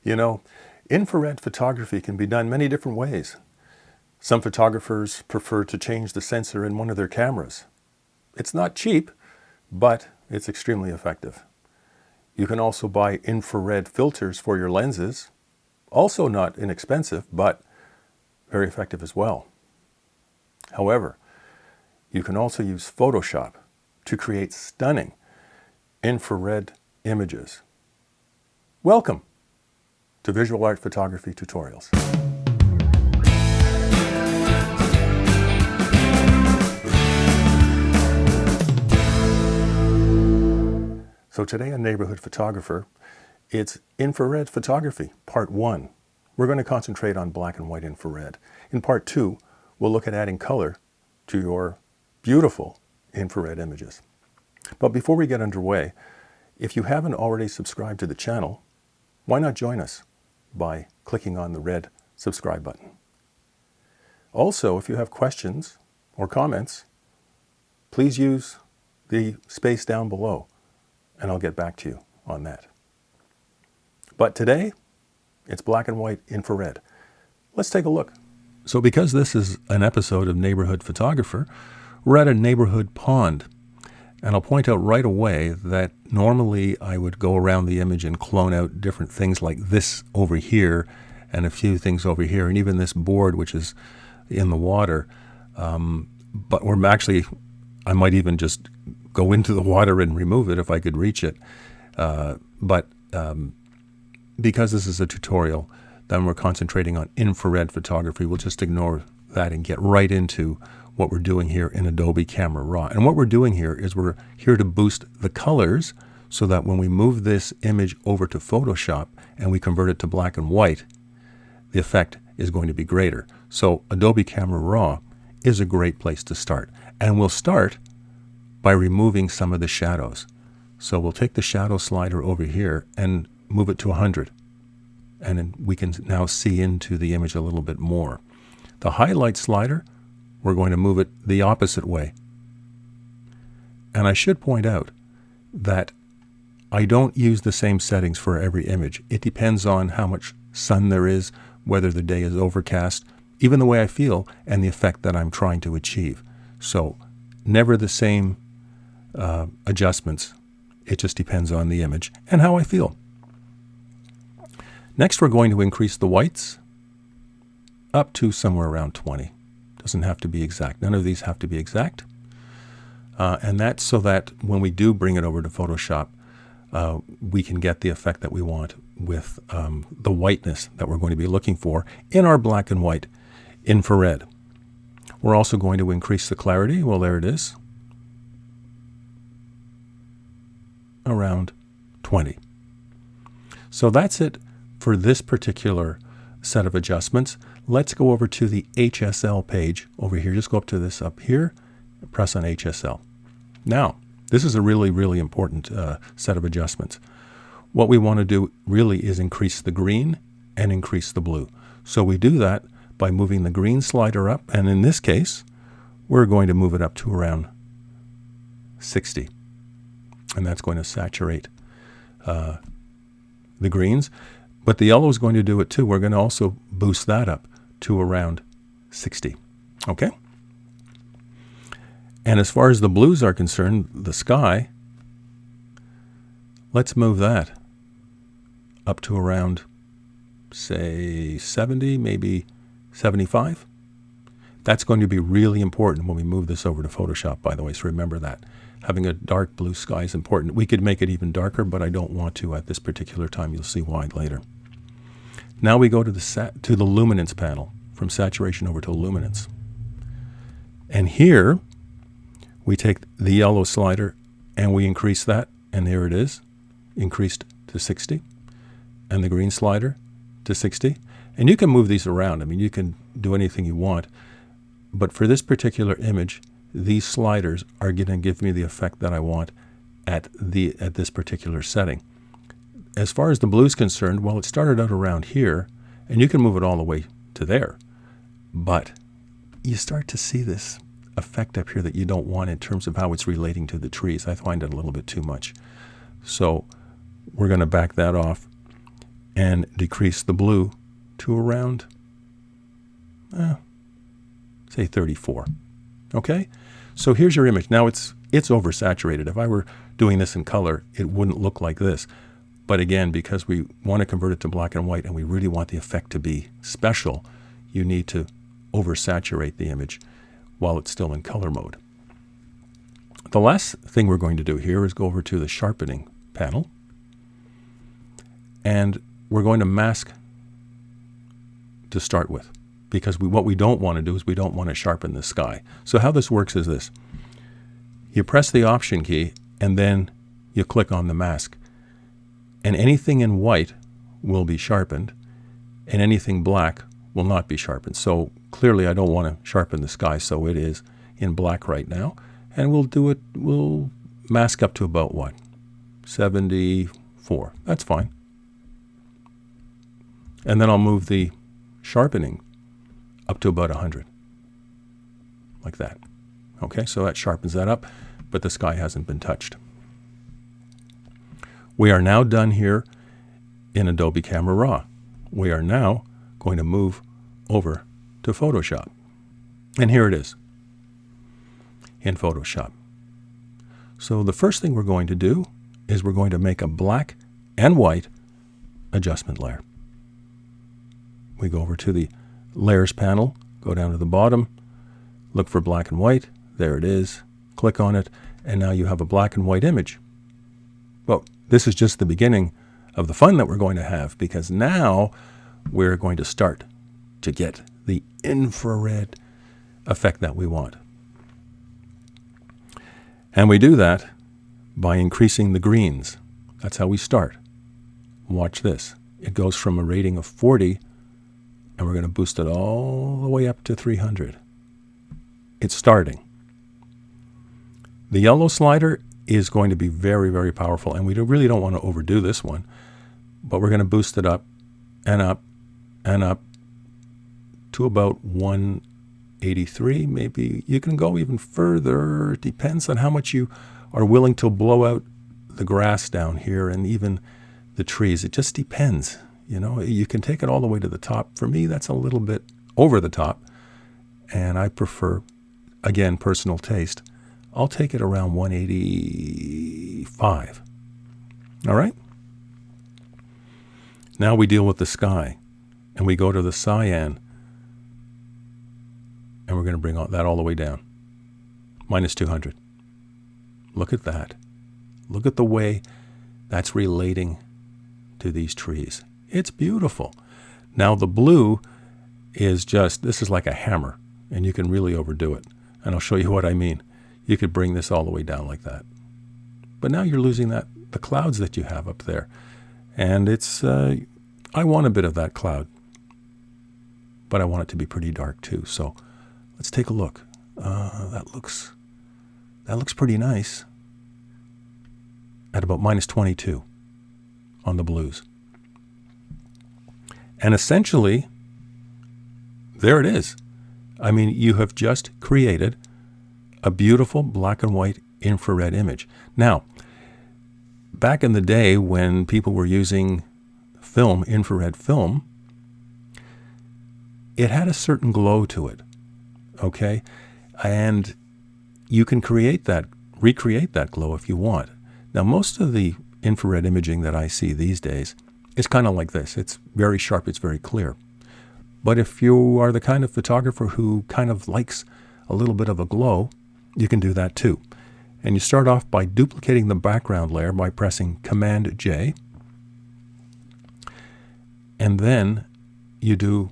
You know, infrared photography can be done many different ways. Some photographers prefer to change the sensor in one of their cameras. It's not cheap, but it's extremely effective. You can also buy infrared filters for your lenses, also not inexpensive, but very effective as well. However, you can also use Photoshop to create stunning infrared images. Welcome to Visual Art Photography Tutorials. So today on Neighborhood Photographer, it's infrared photography, part 1. We're going to concentrate on black and white infrared. In part 2, we'll look at adding color to your beautiful infrared images. But before we get underway, if you haven't already subscribed to the channel, why not join us by clicking on the red subscribe button? Also, if you have questions or comments, please use the space down below, and I'll get back to you on that. But today, it's black and white infrared. Let's take a look. So because this is an episode of Neighborhood Photographer, we're at a neighborhood pond. And I'll point out right away that normally I would go around the image and clone out different things like this over here and a few things over here, and even this board which is in the water. But I might even just go into the water and remove it if I could reach it. But because this is a tutorial, then we're concentrating on infrared photography. We'll just ignore that and get right into what we're doing here in Adobe Camera Raw. And what we're doing here is we're here to boost the colors so that when we move this image over to Photoshop and we convert it to black and white, the effect is going to be greater. So Adobe Camera Raw is a great place to start. And we'll start by removing some of the shadows. So we'll take the shadow slider over here and move it to 100. And then we can now see into the image a little bit more. The highlight slider, we're going to move it the opposite way. And I should point out that I don't use the same settings for every image. It depends on how much sun there is, whether the day is overcast, even the way I feel, and the effect that I'm trying to achieve. So never the same adjustments. It just depends on the image and how I feel. Next, we're going to increase the whites up to somewhere around 20. Doesn't have to be exact. None of these have to be exact. And that's so that when we do bring it over to Photoshop, we can get the effect that we want with the whiteness that we're going to be looking for in our black and white infrared. We're also going to increase the clarity. Well, there it is. Around 20. So that's it for this particular set of adjustments. Let's go over to the HSL page over here. Just go up to this up here, and press on HSL. Now, this is a really, really important set of adjustments. What we want to do really is increase the green and increase the blue. So we do that by moving the green slider up, and in this case, we're going to move it up to around 60. And that's going to saturate the greens. But the yellow is going to do it too. We're going to also boost that up to around 60. Okay? And as far as the blues are concerned, the sky, let's move that up to around, say, 70, maybe 75. That's going to be really important when we move this over to Photoshop, by the way, so remember that. Having a dark blue sky is important. We could make it even darker, but I don't want to at this particular time. You'll see why later. Now we go to the luminance panel, from saturation over to luminance. And here, we take the yellow slider and we increase that, and there it is, increased to 60. And the green slider to 60. And you can move these around. I mean, you can do anything you want. But for this particular image, these sliders are going to give me the effect that I want at this particular setting. As far as the blue is concerned, well, it started out around here, and you can move it all the way to there. But you start to see this effect up here that you don't want in terms of how it's relating to the trees. I find it a little bit too much. So we're going to back that off. and decrease the blue to around, say 34. Okay? So here's your image. Now it's oversaturated. If I were doing this in color, it wouldn't look like this. But again, because we want to convert it to black and white and we really want the effect to be special, you need to oversaturate the image while it's still in color mode. The last thing we're going to do here is go over to the sharpening panel, and we're going to mask to start with, because what we don't want to do is we don't want to sharpen the sky. So how this works is this. You press the Option key and then you click on the mask, and anything in white will be sharpened and anything black will not be sharpened. So clearly I don't want to sharpen the sky, so it is in black right now. And we'll mask up to about what? 74. That's fine. And then I'll move the sharpening up to about 100. Like that. Okay, so that sharpens that up, but the sky hasn't been touched. We are now done here in Adobe Camera Raw. We are now going to move over to Photoshop. And here it is in Photoshop. So the first thing we're going to do is we're going to make a black and white adjustment layer. We go over to the Layers panel, go down to the bottom, look for black and white. There it is. Click on it, and now you have a black and white image. Well, this is just the beginning of the fun that we're going to have, because now we're going to start to get the infrared effect that we want. And we do that by increasing the greens. That's how we start. Watch this. It goes from a rating of 40, and we're going to boost it all the way up to 300. It's starting. The yellow slider is going to be very, very powerful, and we really don't want to overdo this one, but we're going to boost it up and up and up to about 183. Maybe you can go even further. It depends on how much you are willing to blow out the grass down here and even the trees. It just depends. You know, you can take it all the way to the top. For me, that's a little bit over the top, and I prefer, again, personal taste. I'll take it around 185. All right? Now we deal with the sky, and we go to the cyan, and we're going to bring that all the way down, minus 200. Look at that. Look at the way that's relating to these trees. It's beautiful. Now the blue is just, this is like a hammer, and you can really overdo it. And I'll show you what I mean. You could bring this all the way down like that. But now you're losing the clouds that you have up there. And it's, I want a bit of that cloud, but I want it to be pretty dark too. So let's take a look. That looks pretty nice at about minus 22 on the blues. And essentially, there it is. I mean, you have just created a beautiful black and white infrared image. Now, back in the day when people were using film, infrared film, it had a certain glow to it, okay? And you can recreate that glow if you want. Now, most of the infrared imaging that I see these days is kind of like this. It's very sharp, it's very clear. But if you are the kind of photographer who kind of likes a little bit of a glow, you can do that too. And you start off by duplicating the background layer by pressing Command J. And then you do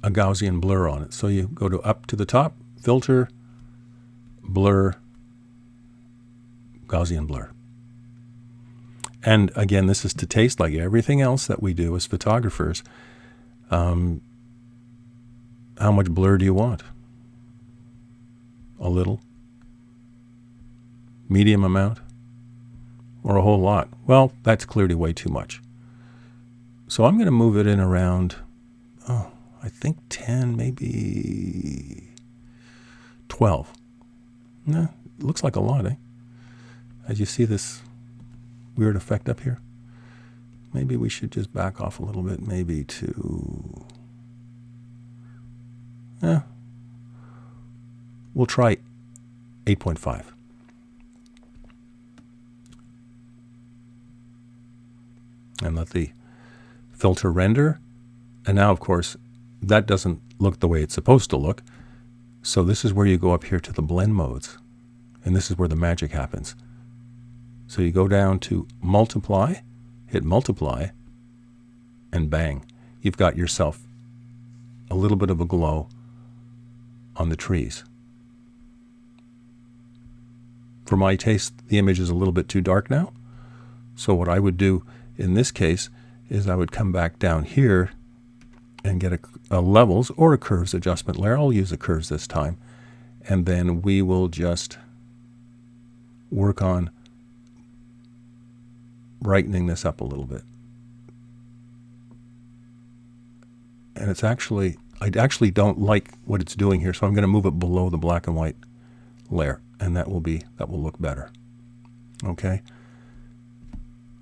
a Gaussian blur on it. So you go to up to the top, filter, blur, Gaussian blur. And again, this is to taste, like everything else that we do as photographers. How much blur do you want? A little? Medium amount? Or a whole lot? Well, that's clearly way too much. So I'm going to move it in around, I think 10, maybe 12. Nah, it looks like a lot, eh? As you see this weird effect up here. Maybe we should just back off a little bit, maybe to, we'll try 8.5. And let the filter render. And now, of course, that doesn't look the way it's supposed to look. So this is where you go up here to the blend modes. And this is where the magic happens. So you go down to multiply, hit multiply, and bang, you've got yourself a little bit of a glow on the trees. For my taste, the image is a little bit too dark now. So what I would do in this case is I would come back down here and get a levels or a curves adjustment layer. I'll use the curves this time. And then we will just work on brightening this up a little bit. And it's actually, I actually don't like what it's doing here, so I'm going to move it below the black and white layer, and that will look better. Okay?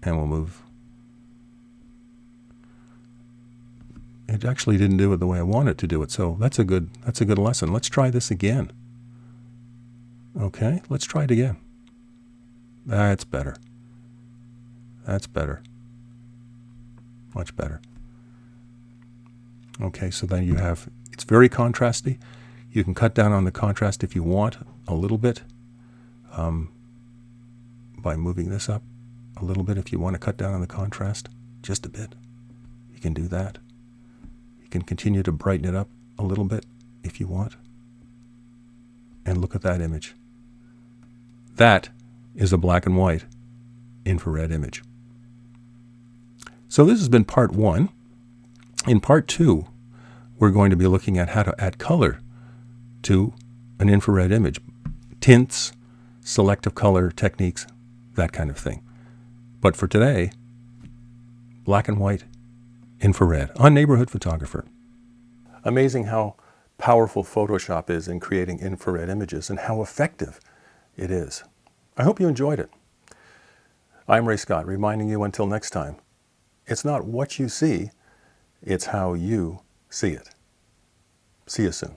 And we'll move. It actually didn't do it the way I want it to do it, so that's a good lesson. Let's try this again. Okay, let's try it again. That's better. That's better. Much better. Okay, so then you have, it's very contrasty. You can cut down on the contrast if you want a little bit by moving this up a little bit. If you want to cut down on the contrast just a bit, you can do that. You can continue to brighten it up a little bit if you want. And look at that image. That is a black and white infrared image. So this has been part 1. In part 2, we're going to be looking at how to add color to an infrared image. Tints, selective color techniques, that kind of thing. But for today, black and white infrared on Neighborhood Photographer. Amazing how powerful Photoshop is in creating infrared images and how effective it is. I hope you enjoyed it. I'm Ray Scott, reminding you until next time, it's not what you see, it's how you see it. See you soon.